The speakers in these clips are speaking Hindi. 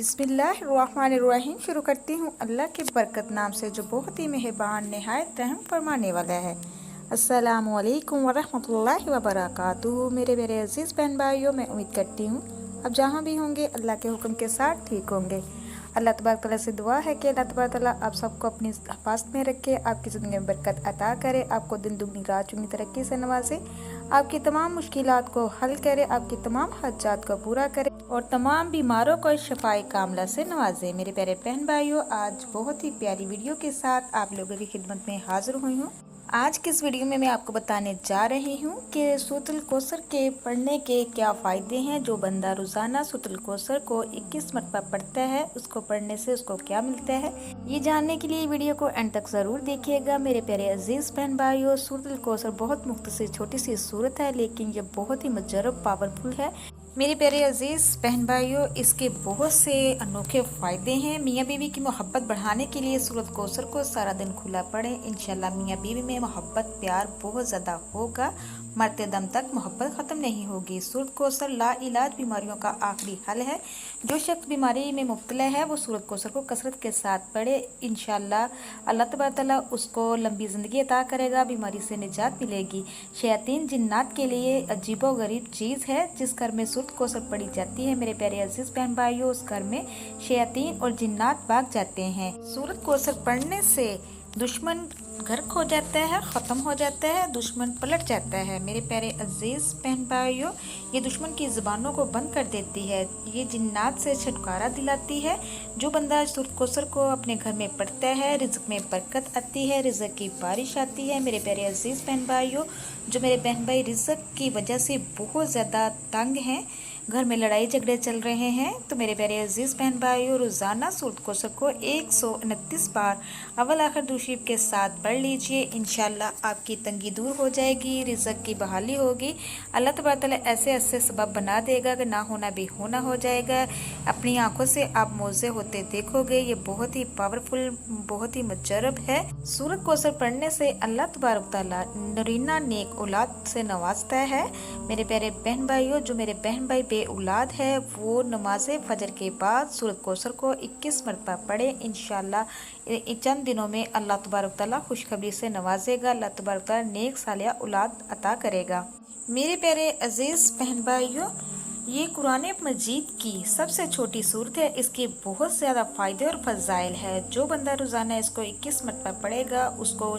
बिस्मिल्लाहिर्रहमानिर्रहीम। शुरू करती हूँ अल्लाह के बरकत नाम से जो बहुत ही मेहरबान नहायत रहम फरमाने वाला है। अस्सलामु अलैकुम वरहमतुल्लाहि वबरकातुहू। मेरे मेरे अजीज़ बहन भाइयों, मैं उम्मीद करती हूँ अब जहाँ भी होंगे अल्लाह के हुक्म के साथ ठीक होंगे। अल्लाह तबारक तआला से दुआ है कि अल्लाह तबारक तआला आप सबको अपनी हिफाज़त में रखे, आपकी ज़िंदगी में बरकत अता करे, आपको दिन दुगनी रात चुगनी तरक्की से नवाजे, आपकी तमाम मुश्किलात को हल करे, आपकी तमाम हाजात को पूरा करे और तमाम बीमारों को शफाए कामला से नवाजे। मेरे प्यारे बहन भाइयों, आज बहुत ही प्यारी वीडियो के साथ आप लोगों की खिदमत में हाजिर हुई हूँ। आज की इस वीडियो में मैं आपको बताने जा रही हूँ कि सूरतुल कौसर के पढ़ने के क्या फ़ायदे हैं। जो बंदा रोज़ाना सूरतुल कौसर को 21 मरतबा पढ़ता है, उसको पढ़ने से उसको क्या मिलता है, ये जानने के लिए वीडियो को एंड तक ज़रूर देखिएगा। मेरे प्यारे अजीज़ बहन भाइयों, सूरतुल कौसर बहुत मुख्तसर छोटी सी सूरत है, लेकिन ये बहुत ही मुजर्रब पावरफुल है। मेरे प्यारे अजीज़ बहन भाइयों, इसके बहुत से अनोखे फ़ायदे हैं। मियाँ बीवी की मोहब्बत बढ़ाने के लिए सूरत कौसर को सारा दिन खुला पढ़ें। इंशाल्लाह मियाँ बीवी में मोहब्बत प्यार बहुत ज़्यादा होगा, मरते दम तक मोहब्बत ख़त्म नहीं होगी। सूरत कौसर ला इलाज बीमारियों का आखिरी हल है। जो शख्स बीमारी में मुब्तला है वो सूरत कौसर को कसरत के साथ पढ़े। इंशाल्लाह अल्लाह तबारक तआला उसको लंबी ज़िंदगी अता करेगा, बीमारी से निजात मिलेगी। शयातीन जिन्नात के लिए अजीबो गरीब चीज़ है। जिस घर में सूरत कौसर पढ़ी जाती है मेरे प्यारे अजीज़ बहन भाइयों, उस घर में शयातीन और जिन्नात भाग जाते हैं। सूरत कौसर पढ़ने से दुश्मन घर खो जाता है, ख़त्म हो जाता है, दुश्मन पलट जाता है। मेरे प्यारे अजीज़ बहन भाइयों, ये दुश्मन की ज़ुबानों को बंद कर देती है, ये जिन्नात से छुटकारा दिलाती है। जो बंदा सूरत कौसर को अपने घर में पढ़ता है, रिज़्क़ में बरकत आती है, रिज़्क़ की बारिश आती है। मेरे प्यारे अजीज़ बहन भाइयों, जो मेरे बहन भाई रिज़्क़ की वजह से बहुत ज़्यादा तंग हैं, घर में लड़ाई झगड़े चल रहे हैं, तो मेरे प्यारे अजीज़ बहन भाइयों, रोज़ाना सूरत कौसर को 129 बार अव्वल आखिर दुरूद के साथ पढ़ लीजिए। इंशाल्लाह आपकी तंगी दूर हो जाएगी, रिज़्क़ की बहाली होगी। अल्लाह तबारक तआला ऐसे ऐसे सबब बना देगा कि ना होना भी होना हो जाएगा। अपनी आंखों से आप मौजे होते देखोगे। ये बहुत ही पावरफुल, बहुत ही मुजर्रब है। सूरत कौसर पढ़ने से अल्लाह तबारक तआला नरीना नेक औलाद से नवाजता है। मेरे प्यारे बहन भाइयों, जो मेरे बहन भाई बे औलाद है वो नमाज फजर के बाद सूरत कौसर को 21 मरतबा पढ़े। इंशाल्लाह चंद दिनों में अल्लाह तबारक तआला खुशखबरी से नवाजेगा। अल्लाह तबारक तआला नेक सालिया औलाद अता करेगा। मेरे प्यारे अजीज़ बहन भाइयों, ये कुरान मजीद की सबसे छोटी सूरत है। इसके बहुत ज़्यादा फ़ायदे और फ़ज़ाइल है। जो बंदा रोज़ाना इसको 21 मरतबा पढ़ेगा उसको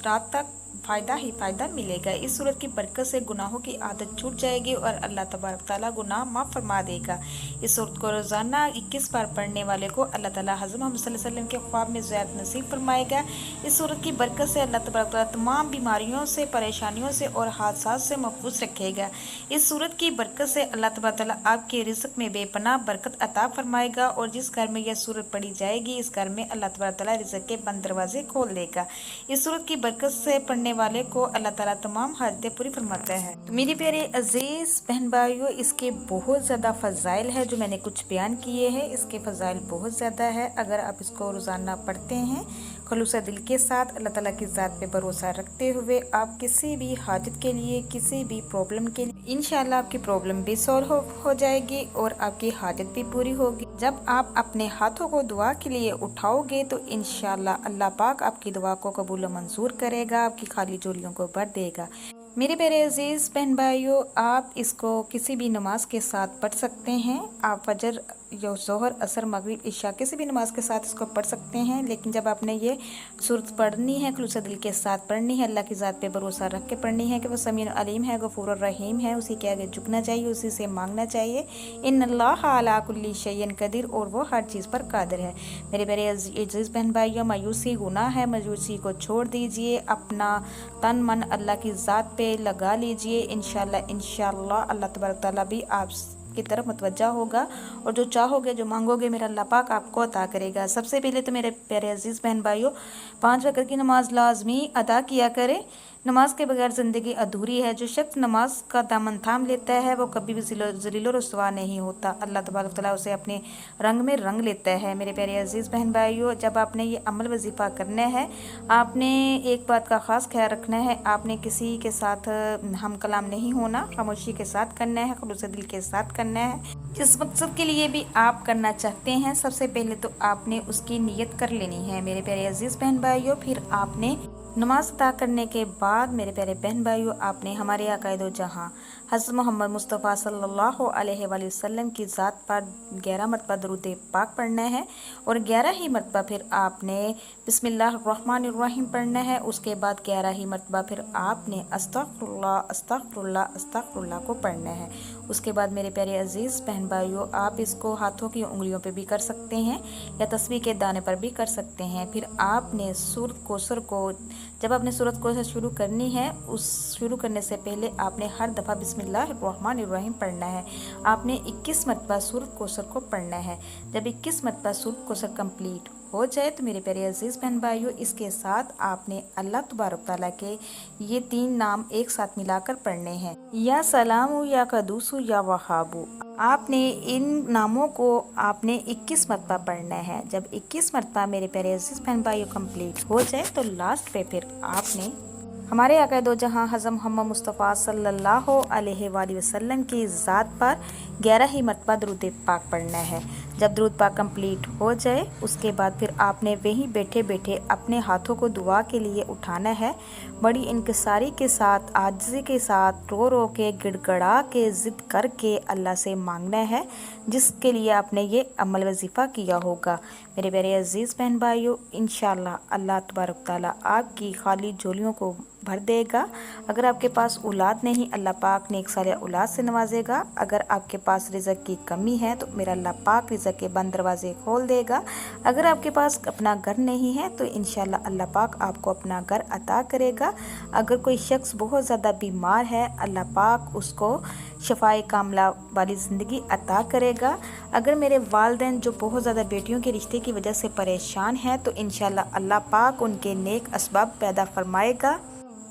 रात तक फ़ायदा ही फ़ायदा मिलेगा। इस सूरत की बरकत से गुनाहों की आदत छूट जाएगी और अल्लाह तबारक तआला गुनाह माफ़ फरमा देगा। इस सूरत को रोज़ाना 21 बार पढ़ने वाले को अल्लाह ताला हज़रत मोहम्मद सल्लल्लाहु अलैहि वसल्लम के ख्वाब में ज़ियारत नसीब फरमाएगा। इस सूरत की बरकत से अल्लाह तबारक तआला तमाम बीमारियों से, परेशानियों से और हादसात से महफूज रखेगा। इस सूरत की बरकत से अल्लाह तबारक तआला आपके रिज़्क़ में बेपनाह बरकत अता फरमाएगा और जिस घर में यह सूरत पढ़ी जाएगी इस घर में अल्लाह तबारक तआला रिज़्क़ के बंद दरवाजे खोल देगा। इस सूरत की बरकत से पढ़ने वाले को अल्लाह ताला तमाम हाजतें पूरी फरमाता है। तो मेरे प्यारे अजीज़ बहन भाइयों, इसके बहुत ज़्यादा फ़ज़ाइल है जो मैंने कुछ बयान किए हैं। इसके फ़ज़ाइल बहुत ज़्यादा है। अगर आप इसको रोज़ाना पढ़ते हैं खुलूस दिल के साथ, अल्लाह ताला की ज़ात पे भरोसा रखते हुए, आप किसी भी हाजत के लिए, किसी भी प्रॉब्लम के लिए इंशाल्लाह आपकी प्रॉब्लम भी सॉल्व हो जाएगी और आपकी हाजत भी पूरी होगी। जब आप अपने हाथों को दुआ के लिए उठाओगे तो इंशाल्लाह अल्लाह पाक आपकी दुआ को कबूल मंजूर करेगा, आपकी खाली झोलियों को भर देगा। मेरे प्यारे अजीज़ बहन भाइयों, आप इसको किसी भी नमाज के साथ पढ़ सकते हैं। आप फजर या ज़ोहर, असर, मगरिब, इशा किसी भी नमाज के साथ इसको पढ़ सकते हैं। लेकिन जब आपने ये सूरत पढ़नी है खुलूस दिल के साथ पढ़नी है, अल्लाह की ज़ात पे भरोसा रख के पढ़नी है कि वो समीउन अलीम है, गफूर रहीम है, उसी के आगे झुकना चाहिए, उसी से मांगना चाहिए। इन्नल्लाह अला कुल्ली शैइन कदीर, और वो हर चीज़ पर कादिर है। मेरे प्यारे अजीज़ बहन भाइयों, मायूसी गुनाह है, मायूसी को छोड़ दीजिए, अपना तन मन अल्लाह की ज़ात पे लगा लीजिए। इंशाल्लाह अल्लाह तबारक तआला भी आप की तरफ मुतवज्जा होगा और जो चाहोगे, जो मांगोगे, मेरा अल्लाह पाक आपको अता करेगा। सबसे पहले तो मेरे प्यारे अजीज़ बहन भाइयों, 5 वक्त की नमाज लाजमी अदा किया करें। नमाज के बगैर ज़िंदगी अधूरी है। जो शख्स नमाज का दामन थाम लेता है वो कभी भी ज़लील और रुसवा नहीं होता। अल्लाह तबारक तआला उसे अपने रंग में रंग लेता है। मेरे प्यारे अजीज़ बहन भाइयों, जब आपने ये अमल वजीफ़ा करना है, आपने एक बात का ख़ास ख्याल रखना है। आपने किसी के साथ हम कलाम नहीं होना, खामोशी के साथ करना है, खुलूस दिल के साथ करना है। जिस मकसद के लिए भी आप करना चाहते हैं, सबसे पहले तो आपने उसकी नीयत कर लेनी है मेरे प्यारे अजीज़ बहन भाइयों। फिर आपने नमाज अदा करने के बाद मेरे प्यारे बहन भाइयों, आपने हमारे आकायदो जहाँ हज़रत मोहम्मद मुस्तफ़ा सल्लल्लाहु अलैहि वसल्लम की ज़ात पर 11 मरतबा दरूद पाक पढ़ना है और 11 ही मरतबा फिर आपने बिस्मिल्लाहिर्रहमानिर्रहीम पढ़ना है। उसके बाद 11 ही मरतबा फिर आपने अस्तग़फिरुल्लाह अस्तग़फिरुल्लाह अस्तग़फिरुल्लाह को पढ़ना है। उसके बाद मेरे प्यारे अजीज़ बहन भाइयों, आप इसको हाथों की उंगलियों पे भी कर सकते हैं या तस्बीह के दाने पर भी कर सकते हैं। फिर आपने सूरत कौसर को, जब आपने सूरत कौसर शुरू करनी है, उस शुरू करने से पहले आपने हर दफ़ा बिस्मिल्लाहिर्रहमानिर्रहीम पढ़ना है। आपने 21 मरतबा सूरत कौसर को पढ़ना है। जब 21 मरतबा सूरत कौसर कंप्लीट हो जाए तो मेरे प्यारे अजीज़ बहन भाइयों, इसके साथ आपने अल्लाह तबारक तआला के ये 3 नाम एक साथ मिलाकर पढ़ने हैं, या सलामु या कदूसु या वहाबू। आपने इन नामों को आपने 21 मरतबा पढ़ना है। जब 21 मरतबा मेरे प्यारे अजीज़ बहन भाइयों कंप्लीट हो जाए तो लास्ट पे फिर आपने हमारे आकायदो जहाँ हज़रत मोहम्मद मुस्तफ़ा सल्लल्लाहु अलैहि वसल्लम की ज़ात पर 11 ही मरतबा दरूद पाक पढ़ना है। जब दरूद पाक कंप्लीट हो जाए उसके बाद फिर आपने वहीं बैठे बैठे अपने हाथों को दुआ के लिए उठाना है। बड़ी इनकिसारी के साथ, आजिज़ी के साथ, रो रो के, गिड़गड़ा के, ज़िद करके अल्लाह से मांगना है, जिसके लिए आपने ये अमल वजीफ़ा किया होगा। मेरे प्यारे अजीज़ बहन भाइयों, इंशाअल्लाह अल्लाह तबारक तआला आपकी खाली झोलियों को भर देगा। अगर आपके पास औलाद नहीं, अल्लाह पाक नेक सालिह औलाद से नवाजेगा। अगर आपके पास रिज़्क़ की कमी है तो मेरा अल्लाह पाक रिज़्क़ के बंद दरवाजे खोल देगा। अगर आपके पास अपना घर नहीं है तो इंशाअल्लाह अल्लाह पाक आपको अपना घर अता करेगा। अगर कोई शख्स बहुत ज़्यादा बीमार है, अल्लाह पाक उसको शफाए कामला वाली ज़िंदगी अता करेगा। अगर मेरे वालिदैन जो बहुत ज़्यादा बेटियों के रिश्ते की वजह से परेशान हैं तो इंशाअल्लाह अल्लाह पाक उनके नेक असबाब पैदा फरमाएगा।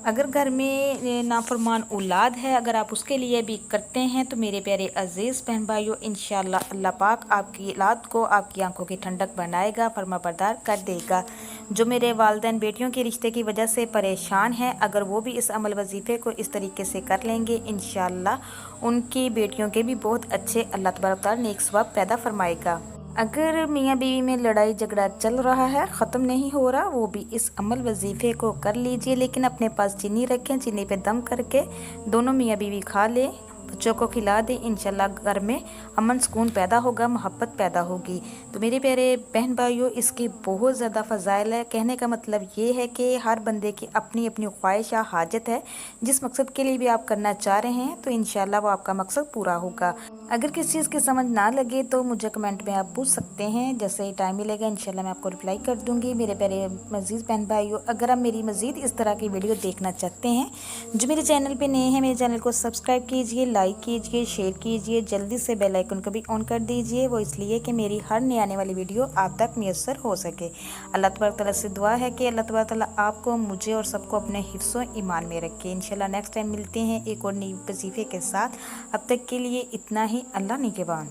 अगर घर में नाफरमान औलाद है, अगर आप उसके लिए भी करते हैं तो मेरे प्यारे अजीज़ बहन भाइयों, इंशाअल्लाह अल्लाह पाक आपकी औलाद को आपकी आंखों की ठंडक बनाएगा, फरमाबरदार कर देगा। जो मेरे वालिदैन बेटियों के रिश्ते की वजह से परेशान हैं, अगर वो भी इस अमल वजीफ़े को इस तरीके से कर लेंगे, इंशाअल्लाह उनकी बेटियों के भी बहुत अच्छे अल्लाह तबारक तआला नेक सवाब पैदा फरमाएगा। अगर मियाँ बीवी में लड़ाई झगड़ा चल रहा है, ख़त्म नहीं हो रहा, वो भी इस अमल वजीफ़े को कर लीजिए, लेकिन अपने पास चीनी रखें, चीनी पे दम करके दोनों मियाँ बीवी खा लें, बच्चों को खिला दें। इंशाल्लाह घर में अमन सुकून पैदा होगा, मोहब्बत पैदा होगी। तो मेरे प्यारे बहन भाइयों, इसकी बहुत ज़्यादा फ़ज़ाइल है। कहने का मतलब ये है कि हर बंदे की अपनी अपनी ख्वाहिश या हाजत है। जिस मकसद के लिए भी आप करना चाह रहे हैं तो इंशाल्लाह वो आपका मकसद पूरा होगा। अगर किसी चीज़ की समझ ना लगे तो मुझे कमेंट में आप पूछ सकते हैं, जैसे ही टाइम मिलेगा इंशाल्लाह मैं आपको रिप्लाई कर दूँगी। मेरे प्यारे अज़ीज़ बहन भाइयों, अगर आप मेरी मज़ीद इस तरह की वीडियो देखना चाहते हैं, जो मेरे चैनल पे नए हैं, मेरे चैनल को सब्सक्राइब कीजिए, लाइक कीजिए, शेयर कीजिए, जल्दी से बेल आइकन को भी ऑन कर दीजिए। वो इसलिए कि मेरी हर नई आने वाली वीडियो आप तक मैसर हो सके। अल्लाह तबारक तआला से दुआ है कि अल्लाह तबारक तआला आपको, मुझे और सबको अपने हिफ्ज़ व ईमान में रखे। इंशाल्लाह नेक्स्ट टाइम मिलते हैं एक और नई वजीफ़े के साथ। अब तक के लिए इतना ही। अल्लाह निगहबान।